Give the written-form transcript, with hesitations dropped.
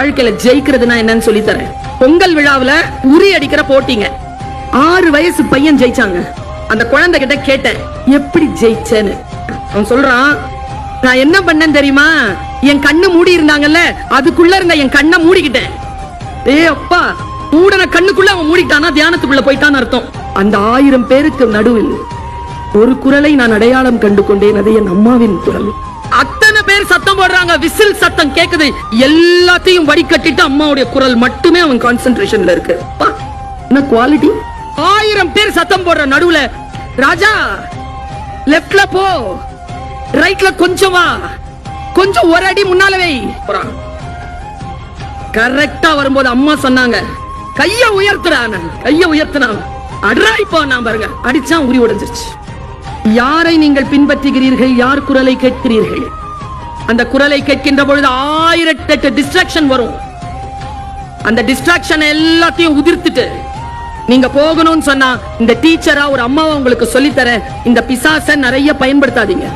வாழ்க்கையில ஜெயிக்கிறதுனா என்னன்னு சொல்லி தரேன். பொங்கல் விழாவுல உரி அடிக்கிற போட்டிங்க. 6 வயசு பையன் ஜெயிச்சாங்க. அந்த குழந்தை கிட்ட கேட்டேன், எப்படி ஜெயிச்சேன்னு. அவன் சொல்றான், நான் என்ன பண்ணேன் தெரியுமா? என் கண்ணு மூடி இருந்தாங்கல்ல, அதுக்குள்ள இருந்த என் கண்ணை மூடிக்கிட்டேன். அப்பா, மூடன கண்ணுக்குள்ள அவன் மூடிட்டானா தியானத்துக்குள்ள போயிட்டான்னு அர்த்தம். அந்த 1000 பேருக்கு நடுவில் ஒரு குரலை நான் அடையாளம் கண்டு கொண்டேன். அது என் அம்மாவின் குரல். அத்தனை பேர் சத்தம் போடுறாங்க, விசில் சத்தம் கேக்குது. எல்லாத்தையும் வடிகட்டிட்டு அம்மாவுடைய குரல் மட்டுமே அவன் கான்சென்ட்ரேஷன்ல இருக்கு. என்ன குவாலிட்டி! 1000 பேர் சத்தம் போடுற நடுவுல, ராஜா லெப்ட்ல போ, ரைட்ல கொஞ்சம் வா, கொஞ்சம் ஒரு அடி முன்னால வை. கரெக்டா வரும்போது அம்மா சொன்னாங்க, கைய உயர்த்துறான். கைய உயர்த்தினான். அட்ரா இப்போ நான் பாருங்க, அடிச்சா உரி உடைஞ்சிருச்சு. யாரை நீங்கள் பின்பற்றுகிறீர்கள்? யார் குரலை கேட்கிறீர்கள்? அந்த குரலை கேட்கின்ற பொழுது 1008 டிஸ்ட்ராக்ஷன் வரும். அந்த டிஸ்ட்ராக்ஷன் எல்லாத்தையும் உதிர்த்துட்டு நீங்க போகணும்னு சொன்னா, இந்த டீச்சரா ஒரு அம்மாவை உங்களுக்கு சொல்லித்தர, இந்த பிசாசை நிறைய பயன்படுத்தாதீங்க.